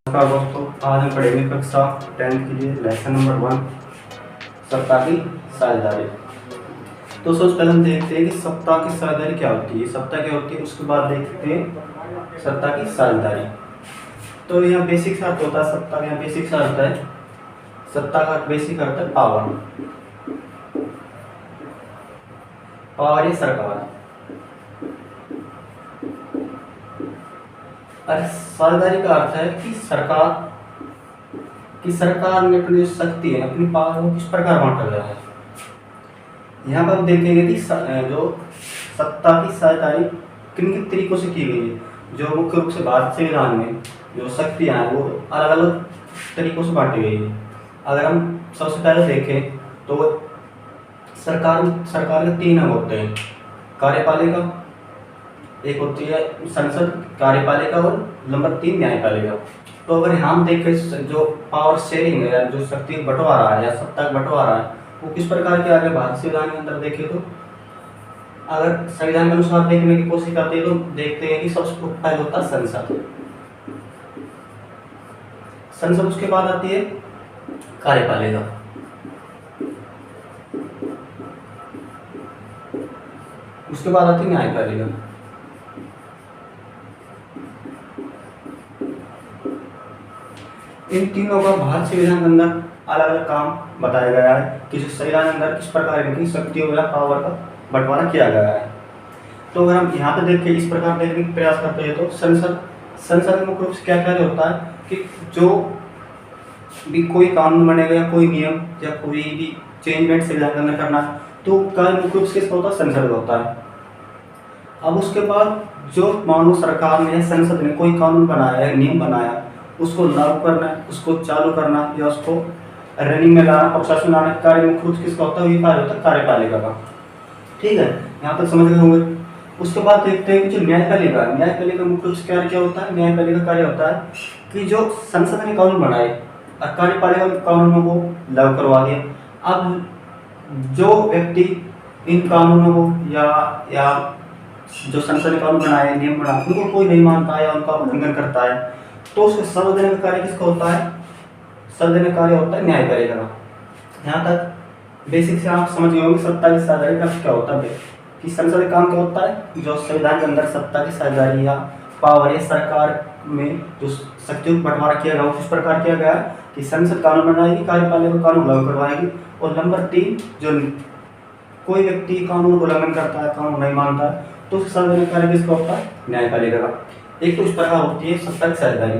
नमस्कार दोस्तों, आज हम पढ़ेंगे कक्षा 10 के लिए लेसन नंबर 1 सत्ता की साझेदारी। तो सबसे पहले हम देखते हैं कि सत्ता की साझेदारी क्या होती है, सत्ता क्या होती है, उसके बाद देखते हैं सत्ता की साझेदारी। तो यहाँ बेसिक अर्थ होता है सत्ता का, यहाँ बेसिक अर्थ होता है सत्ता का बेसिक अर्थ है पावर, पावर या सरकार। और साझेदारी का अर्थ है कि सरकार ने अपनी जो शक्ति है, अपनी पावर को किस प्रकार बांटा गया है। यहाँ पर हम देखेंगे कि जो सत्ता की साझेदारी किन किन तरीकों से की गई है। जो मुख्य रूप से भारत संविधान में जो शक्तियाँ हैं वो अलग अलग तरीकों से बांटी गई है। अगर हम सबसे पहले देखें तो सरकार के 3 अंग होते हैं, कार्यपालिका, एक होती है संसद कार्यपालिका और नंबर 3 न्यायपालिका। तो अगर हम देखें जो पावर शेयरिंग है, जो शक्ति बंटवारा है या सत्ता का बंटवारा है, वो किस प्रकार के आगे भारत संविधान के अंदर देखें तो अगर संविधान के अनुसार देखने की कोशिश करते हैं तो देखते हैं कि सबसे पहले होता है संसद, उसके बाद आती है कार्यपालिका, उसके बाद आती है न्यायपालिका। इन तीनों का भारत संविधान के अंदर अलग अलग काम बताया गया है कि जो संविधान के अंदर किस प्रकार इनकी शक्तियों या पावर का बंटवारा किया गया है। तो अगर हम यहाँ पे देखें, इस प्रकार देखने का प्रयास करते हैं तो संसद मुख्य रूप से क्या क्या होता है कि जो भी कोई कानून बनेगा या कोई नियम या कोई भी चेंजमेंट संविधान के अंदर करना है तो कार्य मुख्य रूप से किसका होता है, संसद का होता है। अब उसके बाद जो मानो सरकार ने, संसद ने कोई कानून बनाया है, नियम बनाया, उसको लागू करना, उसको चालू करना या उसको रनिंग में लाना, प्रशासन लाना, कार्य मुख्य रूप से किसका होता है, ये कार्य होता है कार्यपालिका का। ठीक है, यहाँ तक समझ गए होंगे। उसके बाद देखते हैं कि जो न्यायपालिका मुख्य रूप से कार्य क्या होता है। न्यायपालिका कार्य होता है कि जो संसद ने कानून बनाए और कार्यपालिका कानूनों को लागू करवा दिया। अब जो व्यक्ति इन कानूनों को या जो संसद ने कानून बनाए, नियम बनाए, उनको कोई नहीं मानता है या उनका उल्लंघन करता है तो उसको सजा देने का कार्य किसका होता है, सजा देने का कार्य होता है न्यायपालिका का। यहाँ तक बेसिक से आप समझ गए होंगे सत्ता की साझेदारी का क्या होता है कि संसद का काम क्या होता है, जो संविधान के अंदर सत्ता की साझेदारी या पावर या सरकार में जो शक्तियों का बंटवारा किया गया वो किस प्रकार किया गया कि संसद कानून बनाएगी, कार्यपालिका कानून लागू करवाएगी, और नंबर 3 जो कोई व्यक्ति कानून को उल्लंघन करता है, कानून नहीं मानता है तो उसके सजा देने का कार्य किसका होता है, न्यायपालिका का। एक तो इस प्रकार होती है सत्ता की साझेदारी।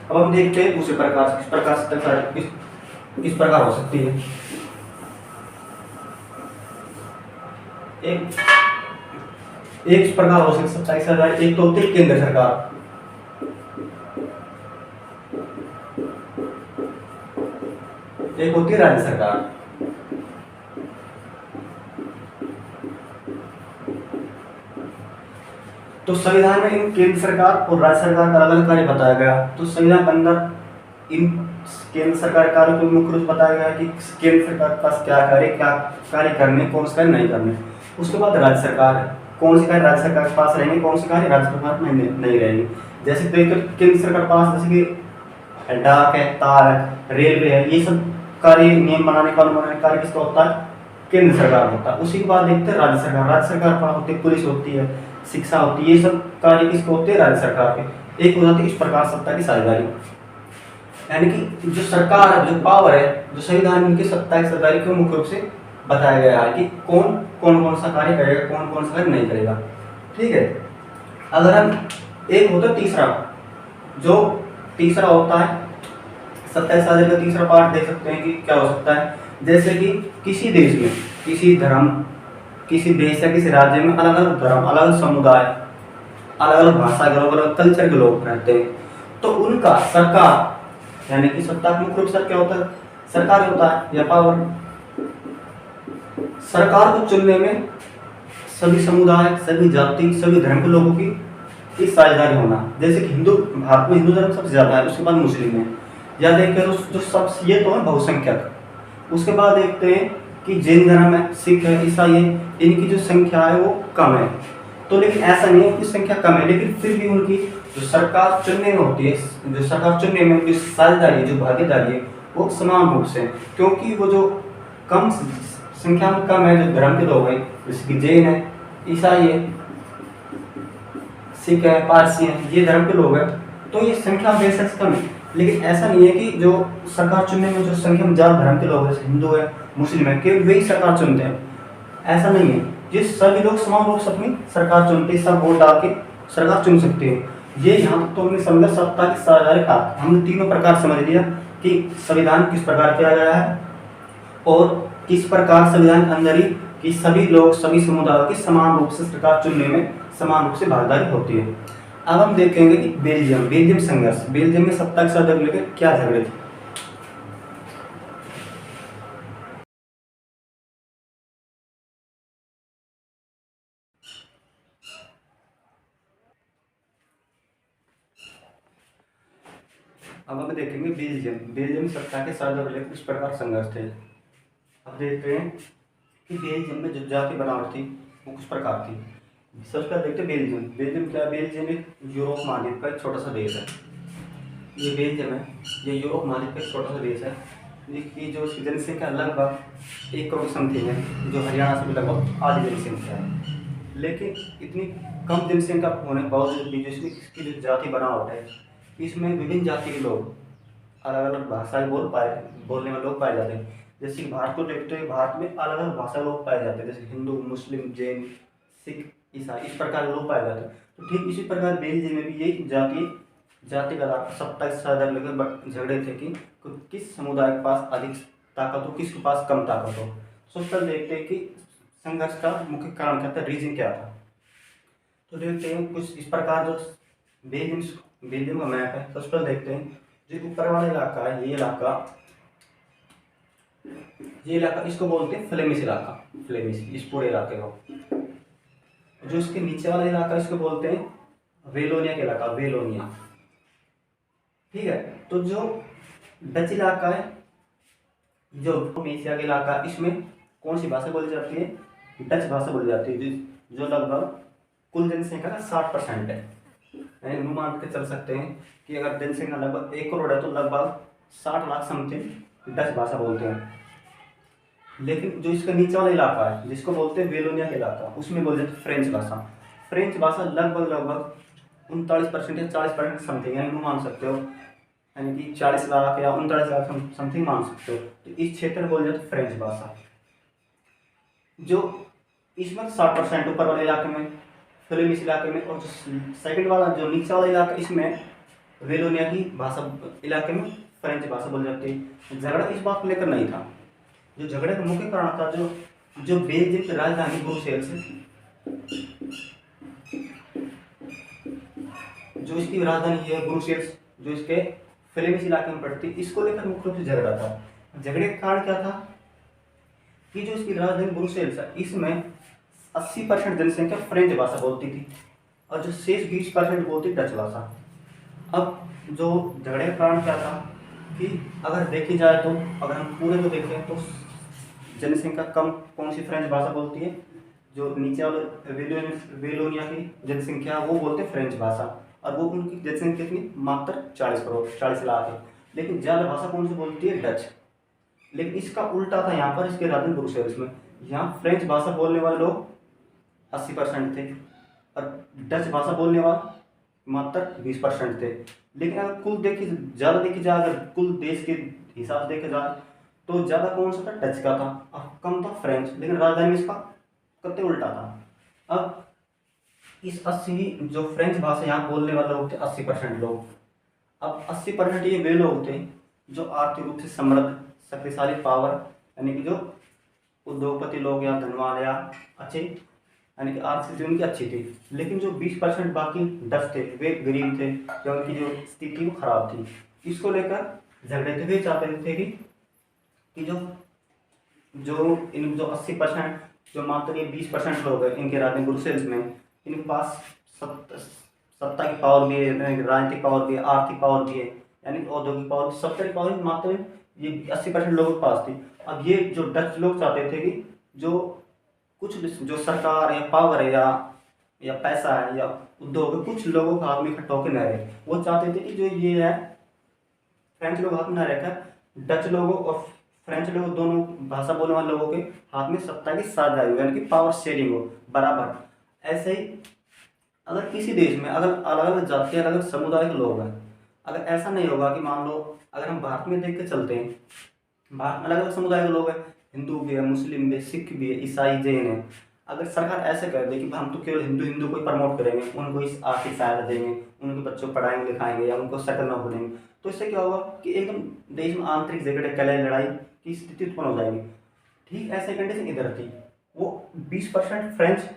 अब हम देखते हैं दूसरे प्रकार किस प्रकार सत्ता किस प्रकार हो सकती है। एक इस प्रकार हो सकती है सत्ता की साझेदारी। एक तो होती है केंद्र सरकार, एक होती है राज्य सरकार। तो संविधान में इन केंद्र सरकार और राज्य सरकार का अलग अलग कार्य बताया गया। तो संविधान के अंदर इन केंद्र सरकार कार्य को मुख्य रूप से बताया गया कि केंद्र सरकार के पास क्या कार्य करने, कौन से कार्य नहीं करने। उसके बाद राज्य सरकार है, कौन से कार्य राज्य सरकार के पास रहेंगे, कौन से कार्य राज्य सरकार में नहीं रहेंगे। जैसे केंद्र सरकार के पास जैसे कि डाक है, तार है, रेलवे है, ये सब कार्य नियम बनाने, कानून बनाने कार्य किसका होता है, केंद्र सरकार होता है। उसी के बाद देखते हैं राज्य सरकार पास होती है पुलिस होती है, शिक्षा होती है, ये सब कार्य किसको होते हैं, राज्य सरकार के। एक हो जाती है इस प्रकार सत्ता की साझेदारी, यानी कि जो सरकार है, जो पावर है, जो संविधान में उनकी सत्ता की साझेदारी को मुख्य रूप से बताया गया है कि कौन सा कार्य करेगा, कौन सा कार्य नहीं करेगा। ठीक है, अगर हम एक होता है तीसरा होता है सत्ता की साझेदारी का तीसरा पार्ट देख सकते हैं कि क्या हो सकता है। जैसे कि किसी देश में, किसी धर्म, किसी देश या किसी राज्य में अलग अलग धर्म, अलग अलग समुदाय, अलग अलग भाषा के लोग, अलग कल्चर के लोग रहते हैं, तो उनका सरकार यानी कि सत्ता मुख्य रूप से क्या होता है, सरकार होता है या पावर। सरकार को चुनने में सभी समुदाय, सभी जाति, सभी धर्म के लोगों की इस साझेदारी होना। जैसे कि भारत में हिंदू धर्म सबसे ज्यादा है, उसके बाद मुस्लिम है, या देखते हैं जो सब ये तो है बहुसंख्यक। उसके बाद देखते हैं कि जैन धर्म है, सिख है, ईसाई है, इनकी जो संख्या है वो कम है। तो लेकिन ऐसा नहीं है, उनकी संख्या कम है, लेकिन फिर भी उनकी जो सरकार चुनने में होती है, जो सरकार चुनने में उनकी साझेदारी, जो भागीदारी है, वो समान रूप से है। क्योंकि वो जो कम संख्या में कम है, जो धर्म के लोग हैं, जैसे कि जैन है, ईसाई है, सिख है, पारसी है, ये धर्म के लोग हैं, तो ये संख्या बेशक कम है। लेकिन ऐसा नहीं है कि जो सरकार चुनने में जो संख्या में ज़्यादा धर्म के लोग हैं, जैसे हिंदू है, मुस्लिम है, केवल वही सरकार चुनते हैं, ऐसा नहीं है। ये सभी लोग समान रूप से अपनी सरकार चुनते हैं, सब वोट डाल के सरकार चुन सकते हैं। ये यहाँ तक तो हमने समझा सत्ता की साझेदारी का, हमने तीनों प्रकार समझ लिया कि संविधान किस प्रकार किया गया है और किस प्रकार संविधान के अंदर ही कि सभी लोग, सभी समुदायों की समान रूप से सरकार चुनने में समान रूप से भागीदारी होती है। अब हम देखेंगे कि बेल्जियम संघर्ष, बेल्जियम में सत्ता के साथ लेकर क्या झगड़े थे। अब हम देखेंगे बेल्जियम सत्ता के साथ लेकर किस प्रकार संघर्ष थे। अब देखते हैं कि बेल्जियम में जो जाति बनावट थी वो किस प्रकार थी। सबसे पहले देखते हैं बेल्जियम क्या है। बेल्जियम एक यूरोप महाद्वीप का एक छोटा सा देश है। ये बेल्जियम है, ये यूरोप महाद्वीप का एक छोटा सा देश है, जिसकी जो इसकी जनसंख्या लगभग 1 करोड़ समथिंग है, जो हरियाणा से भी लगभग आधी जनसंख्या है। लेकिन इतनी कम जनसंख्या होने के बावजूद भी जो इसकी जो जाति बनावट है, इसमें विभिन्न जाति के लोग अलग अलग भाषाएं बोलने वाले लोग पाए जाते हैं। जैसे कि भारत को देखते हैं, भारत में अलग अलग भाषा लोग पाए जाते हैं, जैसे हिंदू, मुस्लिम, जैन, सिख, ईसाई, इस प्रकार के लोग पाए जाते हैं। तो ठीक इसी प्रकार बेल्जियम में भी यही जातिगत सत्ता के साथ लेकर झगड़े थे कि किस समुदाय के पास अधिक ताकत हो, किसके पास कम ताकत हो। सबसे पहले देखते हैं कि संघर्ष का मुख्य कारण क्या था, रीजन क्या था। तो देखते हैं कुछ इस प्रकार जो बेल्जियम का मैप है। सबसे पहले देखते हैं जो ऊपर वाला इलाका है, ये इलाका इसको बोलते हैं फ्लेमिश इलाका, फ्लेमिश, इस पूरे इलाके को। जो इसके नीचे वाला इलाका इसको बोलते हैं वेलोनिया का इलाका, वेलोनिया, ठीक है। तो जो डच इलाका है, जो एशिया का इलाका, इसमें कौन सी भाषा बोली जाती है, डच भाषा बोली जाती है, जो लगभग कुल जनसंख्या का 60% है। यानी अनुमान के चल सकते हैं कि अगर जनसंख्या लगभग 1 करोड़ है तो लगभग 60 लाख समथिंग डच भाषा बोलते हैं। लेकिन जो इसका नीचे वाला इलाका है, जिसको बोलते हैं वेलोनिया का इलाका, उसमें बोल जाते हैं फ्रेंच भाषा। फ्रेंच भाषा लगभग 39% या 40% समथिंग, यानी मान सकते हो, यानी कि 40 लाख या 39 लाख समथिंग मान सकते हो। तो इस क्षेत्र में बोल जाते हैं फ्रेंच भाषा। जो इसमें 60% ऊपर वाले इलाके में, फ्लेमिश इलाके में, और जो सेकंड वाला जो नीचे वाला इलाका, इसमें वेलोनिया की भाषा इलाके में फ्रेंच भाषा बोली जाती है। झगड़ा इस बात को लेकर नहीं था। जो झगड़े का मुख्य कारण था, जो बेल्जियम की राजधानी ब्रुसेल्स, जो इसकी राजधानी है ब्रुसेल्स, जो इसके फ्लेमिश इलाके में पड़ती, इसको लेकर मुख्य रूप से झगड़ा था। झगड़े का कारण क्या था कि जो इसकी राजधानी ब्रुसेल्स है, इसमें 80% जनसंख्या फ्रेंच भाषा बोलती थी और जो शेष 20% बोलती डच भाषा। अब जो झगड़े का कारण क्या था कि अगर देखी जाए तो, अगर हम पूरे को देखें तो जनसंख्या कम कौन सी फ्रेंच भाषा बोलती है, जो नीचे वाले वेलोनिया की जनसंख्या वो बोलते हैं फ्रेंच भाषा, और वो उनकी जनसंख्या कितनी, मात्र 40 करोड़, 40 लाख है। लेकिन ज़्यादा भाषा कौन सी बोलती है, डच। लेकिन इसका उल्टा था यहाँ पर, इसके राजधानी ब्रुसेल्स में। यहाँ फ्रेंच भाषा बोलने वाले लोग 80% थे और डच भाषा बोलने वाले मात्र 20% थे। लेकिन अगर ज़्यादा देखी जाए, अगर कुल देश के हिसाब से देखा जाए तो ज़्यादा कौन सा था, डच का था, और कम था फ्रेंच। लेकिन राजधानी में इसका कतई उल्टा था। अब इस 80 जो फ्रेंच भाषा यहाँ बोलने वाले लोग थे 80% लोग। अब 80% ये वे लोग थे जो आर्थिक रूप से समृद्ध, शक्तिशाली, पावर, यानी कि जो उद्योगपति लोग या धनवान या अच्छे, यानी कि आर्थिक स्थिति उनकी अच्छी थी। लेकिन जो 20% बाकी डच थे, वे गरीब थे या उनकी जो स्थिति वो खराब थी। इसको लेकर झगड़े थे। वे चाहते थे कि जो 80% जो मात्र ये 20% लोग हैं इनके राजधानी ब्रुसेल्स में, इनके पास सत्ता की पावर भी है, राजनीतिक पावर भी है, आर्थिक पावर भी है, यानी औद्योगिक पावर, सब तरह की पावर मात्र ये 80% लोगों के पास थी। अब ये जो डच लोग चाहते थे कि जो कुछ जो सरकार या पावर है या या पैसा है या उद्योग है, कुछ लोगों के हाथ में इकट्ठा होकर न रहे। वो चाहते थे कि जो ये है फ्रेंच लोग हाथ में न रहकर डच लोगों और फ्रेंच लोग दोनों भाषा बोलने वाले लोगों के हाथ में सत्ता की साझेदारी हो, यानी कि पावर शेयरिंग हो बराबर। ऐसे ही अगर किसी देश में अगर अलग अलग जाति अलग अलग समुदाय के लोग हैं, अगर ऐसा नहीं होगा कि मान लो अगर हम भारत में देख के चलते हैं, भारत में अलग अलग समुदाय के लोग हैं, हिंदू भी है, मुस्लिम भी है, सिख भी है, ईसाई, जैन है। अगर सरकार ऐसे कर दे कि हम तो केवल हिंदू हिंदू को ही प्रमोट करेंगे, उनको इस आर्थिक सहायता देंगे, उनके बच्चों को पढ़ाएंगे लिखाएंगे या उनको सेटल नौकरी देंगे, तो इससे क्या होगा कि एकदम देश में आंतरिक झगड़े कलह लड़ाई की स्थिति उत्पन्न हो जाएगी। ठीक ऐसे कंडीशन इधर थी। वो 20% फ्रेंच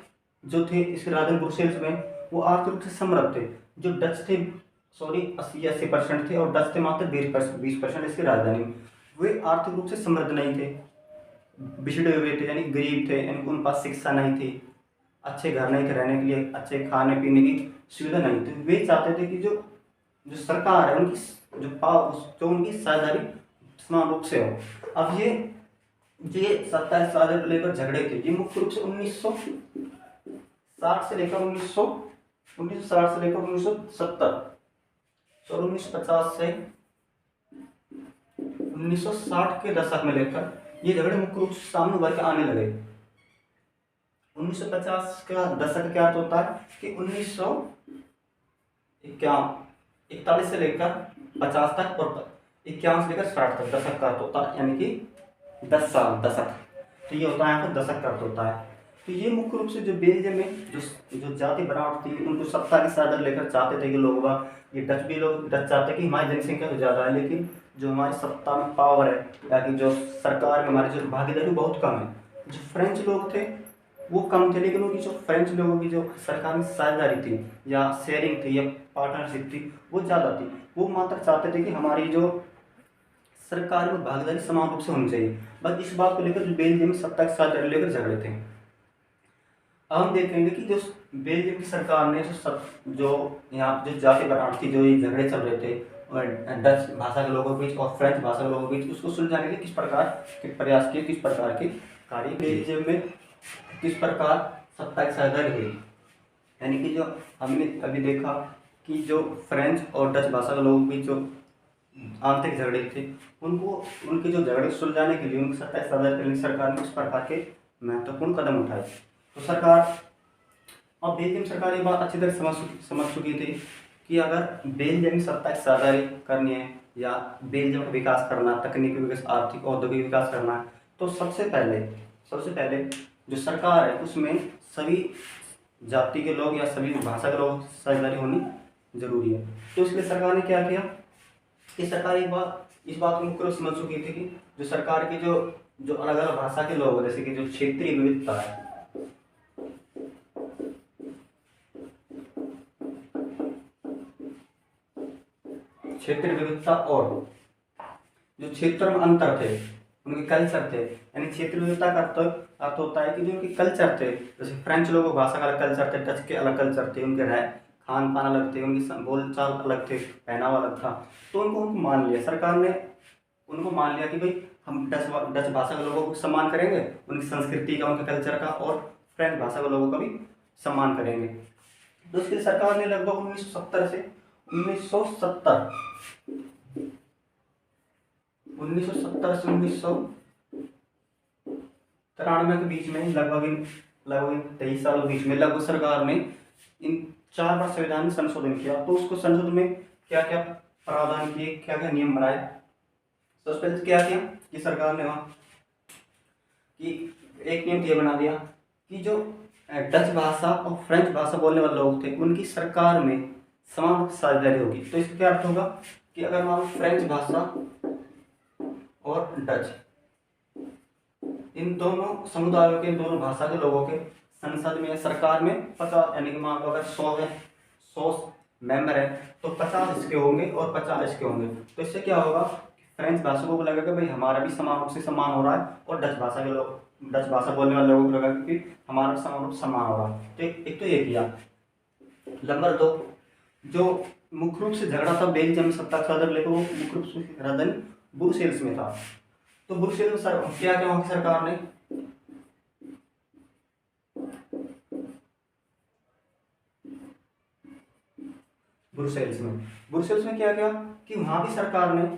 जो थे इसके राजधानी ब्रुसेल्स में, वो आर्थिक रूप से समृद्ध थे। जो डच थे, सॉरी 80% थे, और डच थे मात्र 20% इसकी राजधानी में। वे आर्थिक रूप से समृद्ध नहीं थे, बिछड़े हुए थे, यानी गरीब थे, यानी उनके पास शिक्षा नहीं थी, अच्छे घर नहीं थे रहने के लिए, अच्छे खाने पीने की सुविधा नहीं थी। वे चाहते थे कि जो जो सरकार है उनकी जो उनकी साझेदारी समान रूप से हो। अब ये 27 साल को लेकर झगड़े थे, ये मुख्य रूप से 1960 से लेकर 1960 से लेकर 1970 और 1950 से 1960 के दशक में लेकर ये झगड़े मुख्य रूप से सामने उभर के आने लगे। 1950 का दशक क्या होता है कि 1941 से लेकर 50 तक और 51 से लेकर 60 तक दशक का अर्थ होता है, यानी कि 10 साल दशक। तो ये होता है यहाँ पर दशक का अर्थ होता है। तो ये मुख्य रूप से जो बेल्जियम में जो जाति बनावट थी, उनको सत्ता की साझेदारी लेकर चाहते थे कि लोग ये डच भी लोग डच चाहते कि हमारी जनसंख्या तो ज़्यादा है, लेकिन जो हमारी सत्ता में पावर है या कि जो सरकार में हमारी जो भागीदारी बहुत कम है। जो फ्रेंच लोग थे वो कम थे, लेकिन उनकी जो फ्रेंच लोगों की जो सरकार में साझेदारी थी या शेयरिंग थी या पार्टनरशिप थी वो ज़्यादा थी। वो मात्र चाहते थे कि हमारी जो सरकार में भागीदारी समान रूप से होनी चाहिए। बस इस बात को लेकर जो बेल्जियम में सत्ता की साझेदारी लेकर झगड़े थे। अब हम देखेंगे कि जो बेल्जियम की सरकार ने जो यहाँ जो जाति बनावट थी, जो ये झगड़े चल रहे थे और डच भाषा के लोगों के बीच और फ्रेंच भाषा के लोगों के बीच, उसको सुलझाने के किस प्रकार के प्रयास किए, किस प्रकार के कार्य बेल्जियम में किस प्रकार सत्ता की साझेदारी हुई। यानी कि जो हमने अभी देखा कि जो फ्रेंच और डच भाषा के लोगों के बीच जो आंतरिक झगड़े थे, उनको उनके जो झगड़े सुलझाने के लिए उनकी सत्ता की साझेदारी करने की सरकार ने किस प्रकार के महत्वपूर्ण कदम उठाए। तो सरकार और बेल्जियम सरकार ये बात अच्छी तरह समझ चुकी थी कि अगर बेल्जियम की सत्ता की साझेदारी करनी है या बेल्जियम का विकास करना, तकनीकी विकास, आर्थिक औद्योगिक विकास करना है, तो सबसे पहले जो सरकार है उसमें सभी जाति के लोग या सभी भाषा के लोग साझेदारी होनी जरूरी है। तो इसलिए सरकार ने क्या किया कि सरकार इस बात को मुख्य रूप से समझ चुकी थी कि जो सरकार की जो अलग अलग भाषा के लोग, जैसे कि जो क्षेत्रीय विविधता है, क्षेत्रीय विविधता और जो क्षेत्र में अंतर थे, उनके कल्चर थे, यानी क्षेत्रीय विविधता का अर्थ होता है कि जो उनके कल्चर थे, जैसे फ्रेंच लोगों की भाषा का अलग कल्चर थे, डच के अलग कल्चर थे, उनके खान पान अलग थे, उनकी बोलचाल अलग थे, पहनावा अलग था। तो उनको मान लिया, सरकार ने उनको मान लिया कि भाई हम डच भाषा के लोगों को सम्मान करेंगे, उनकी संस्कृति का, उनके कल्चर का, और फ्रेंच भाषा के लोगों का भी सम्मान करेंगे। तो इसके लिए सरकार ने लगभग 1970 से 1993 के बीच में लगभग 23 सालों के बीच में लगभग सरकार ने इन 4 बार संविधान में संशोधन किया। तो उसको संशोधन में क्या क्या प्रावधान किए, क्या क्या नियम बनाए। सबसे पहले क्या किया कि सरकार ने वहाँ कि एक नियम ये बना दिया कि जो डच भाषा और फ्रेंच भाषा बोलने वाले लोग थे उनकी सरकार में समान साझेदारी होगी। तो इसका क्या अर्थ होगा कि अगर मान लो फ्रेंच भाषा और डच इन दोनों समुदायों के, दोनों भाषा के लोगों के संसद में या सरकार में 50, यानी कि मान लो अगर 100 मेंबर है तो 50 इसके होंगे और 50 इसके होंगे। तो इससे क्या होगा, फ्रेंच भाषा को लगेगा भाई हमारा भी समान रूप से सम्मान हो रहा है, और डच भाषा बोलने वाले लोगों को लगेगा कि हमारा भी समान रूप से सम्मान हो रहा है। तो एक तो ये किया। नंबर 2, जो मुख्य रूप से झगड़ा था बेल्जियम में सत्ता साझेदारी लेकर, वो मुख्य रूप से राजधानी ब्रुसेल्स में था। तो ब्रुसेल्स में क्या क्या वहाँ की सरकार ने ब्रुसेल्स में। ब्रुसेल्स में क्या किया कि वहाँ की सरकार ने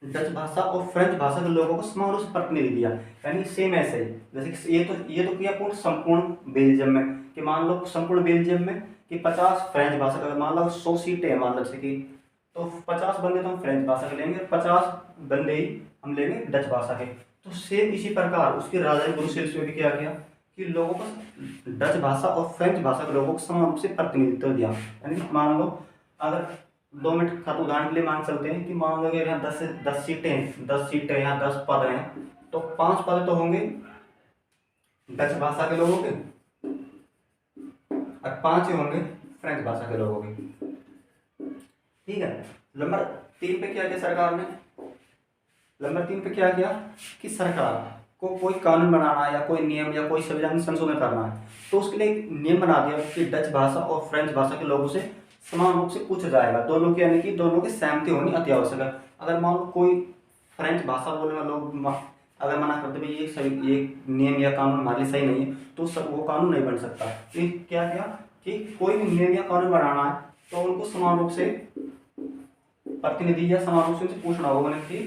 डच भाषा और फ्रेंच भाषा के लोगों को समान रूप से प्रतिनिधि दिया, यानी सेम ऐसे ही जैसे कि ये तो किया पूर्ण संपूर्ण बेल्जियम में, कि मान लो संपूर्ण बेल्जियम में कि 50 फ्रेंच भाषा का, मान लो 100 सीटें हैं मान लो जैसे कि, तो 50 बंदे तो हम फ्रेंच भाषा के लेंगे और 50 बंदे ही हम लेंगे डच भाषा के। तो सेम इसी प्रकार उसकी राजधानी ब्रुसेल्स में भी क्या किया कि लोगों को डच भाषा और फ्रेंच भाषा के लोगों को समान रूप से प्रतिनिधित्व दिया। यानी मान लो अगर 2 मिनट का उदाहरण के लिए मान चलते हैं कि मान लो कि यहाँ 10 सीटें यहाँ 10 पद हैं, तो 5 पद तो होंगे डच भाषा के लोगों के और 5 ही होंगे फ्रेंच भाषा के लोगों के। ठीक है। नंबर 3 पे क्या किया सरकार ने, नंबर 3 पे क्या किया कि सरकार को कोई कानून बनाना या कोई नियम या कोई संविधान संशोधन करना है, तो उसके लिए एक नियम बना दिया कि डच भाषा और फ्रेंच भाषा के लोगों से समान रूप से पूछा जाएगा। दोनों की यानी कि दोनों की सहमति होनी अति आवश्यक है। अगर मान लो कोई फ्रेंच भाषा बोलने वाले लोग अगर मना करते भाई ये सही, ये नियम या कानून हमारे लिए सही नहीं है, तो वो कानून नहीं बन सकता। तो क्या किया कि कोई भी नियम या कानून बनाना है तो उनको समान रूप से प्रतिनिधि या समान रूप से पूछना होगा कि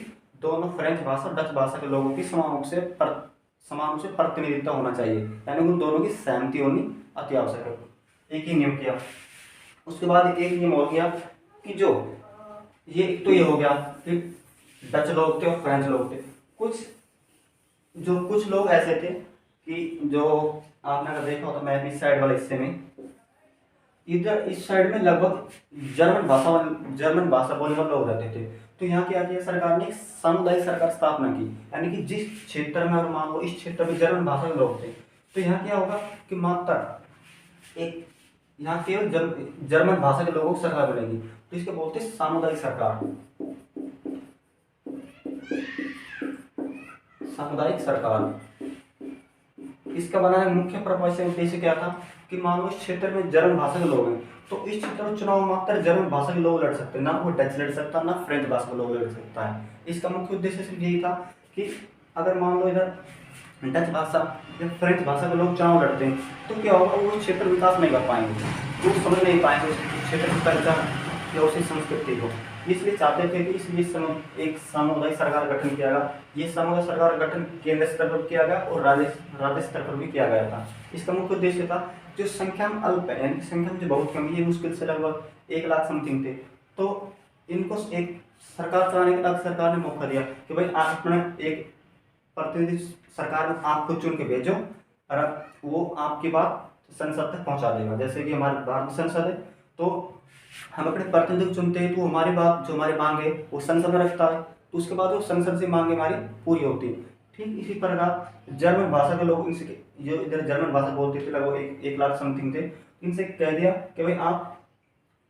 दोनों फ्रेंच भाषा डच भाषा के लोगों की समान रूप से प्रतिनिधित्व होना चाहिए, यानी उन दोनों की सहमति होनी अति आवश्यक है। एक ही नियम किया। उसके बाद एक नियम और किया कि जो ये हो गया कि डच लोग थे और फ्रेंच लोग थे, कुछ लोग ऐसे थे कि जो आपने अगर देखा होता मैप इस साइड वाले हिस्से में, इधर इस साइड में लगभग जर्मन भाषा बोलने वाले लोग रहते थे। तो यहाँ क्या किया सरकार ने एक सामुदायिक सरकार स्थापना की, यानी कि जिस क्षेत्र में और मान लो इस क्षेत्र में जर्मन भाषा के लोग थे, तो यहाँ क्या होगा कि मात्र एक यहाँ केवल जर्मन भाषा के लोगों को सरकार बनेगी, तो इसके बोलते सामुदायिक सरकार। सामुदायिक सरकार इसका बनाने का मुख्य प्रपंच उद्देश्य क्या था कि मान लो इस क्षेत्र में जर्मन भाषा के लोग हैं, तो इस क्षेत्र में चुनाव मात्र जर्मन भाषा के लोग लड़ सकते हैं, ना वो डच लड़ सकता ना फ्रेंच भाषा के लोग लड़ सकता है। इसका मुख्य उद्देश्य सिर्फ यही था कि अगर मान लो इधर डच भाषा या फ्रेंच भाषा के लोग चुनाव लड़ते हैं तो क्या होगा, वो क्षेत्र विकास नहीं कर पाएंगे, वो समझ नहीं पाएंगे उस क्षेत्र की कल्चर या उसी संस्कृति को। इसलिए चाहते थे कि इसलिए एक सामुदायिक सरकार गठन किया गया। ये सामुदायिक सरकार गठन केंद्र स्तर पर किया गया और राज्य स्तर पर भी किया गया था। इसका मुख्य उद्देश्य था जो संख्या में अल्प है, यानी संख्या में जो बहुत कम, ये मुश्किल से लगभग 1 लाख समथिंग थे, तो इनको एक सरकार चलाने के बाद सरकार ने मौका दिया कि भाई आप अपना एक प्रतिनिधि सरकार में आप खुद चुन के भेजो और वो आपकी बात संसद तक पहुंचा देगा। जैसे कि हमारे भारत संसद है, तो हम अपने प्रतिनिधि चुनते हैं, तो हमारी बात जो हमारी मांग है वो संसद में रखता है, तो उसके बाद वो संसद से मांगे हमारी पूरी होती है। ठीक इसी प्रकार जर्मन भाषा के लोग इनसे जो इधर जर्मन भाषा बोलते थे लगभग 1 लाख समथिंग थे, इनसे कह दिया कि भाई आप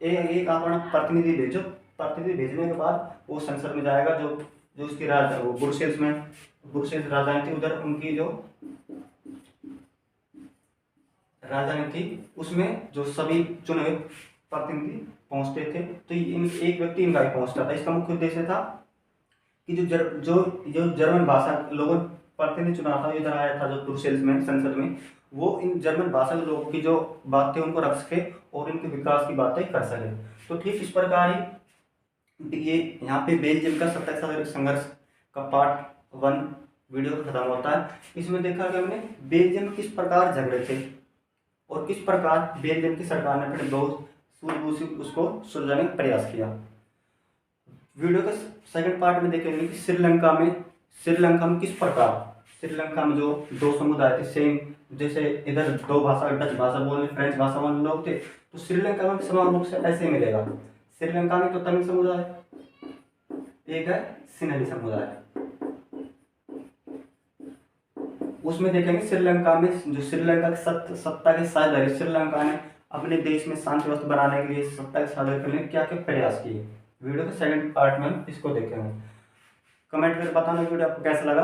एक अपना प्रतिनिधि भेजो। प्रतिनिधि भेजने के बाद वो संसद में जाएगा, जो उसकी वो ब्रुसेल्स राजधानी थी, उधर उनकी जो राजधानी थी उसमें जो सभी चुने हुए प्रतिनिधि पहुंचते थे, तो एक व्यक्ति इनका ही पहुंचता था। इसका मुख्य उद्देश्य था कि जो जर्मन भाषा लोगों प्रतिनिधि चुना था, इधर आया था जो ब्रुसेल्स में संसद में, वो इन जर्मन भाषा के लोगों की जो बातें उनको रख सके और इनके विकास की बातें कर सके। तो ठीक इस प्रकार ही ये यहाँ पे बेल्जियम का सत्ताधारी संघर्ष का पार्ट 1 वीडियो खत्म होता है। इसमें देखा कि हमने बेल्जियम में किस प्रकार झगड़े थे और किस प्रकार बेल्जियम की सरकार ने अपने दोस्त सूझबूझ से उसको सुलझाने का प्रयास किया। वीडियो के सेकंड पार्ट में देखेंगे कि श्रीलंका में किस प्रकार श्रीलंका में जो 2 समुदाय थे, सेम जैसे इधर 2 भाषा डच भाषा बोलने फ्रेंच भाषा वाले लोग थे, तो श्रीलंका में समान रूप से ऐसे मिलेगा। श्रीलंका में तो तमिल समुदाय, एक है सिन्हली समुदाय। उसमें देखेंगे श्रीलंका में जो श्रीलंका की सत्ता के साझेदार श्रीलंका ने अपने देश में शांति व्यवस्था बनाने के लिए सत्ता के साझेदारी करने के क्या क्या प्रयास किए। वीडियो के सेकंड पार्ट में इसको देखेंगे। कमेंट करके बताना वीडियो आपको कैसा लगा।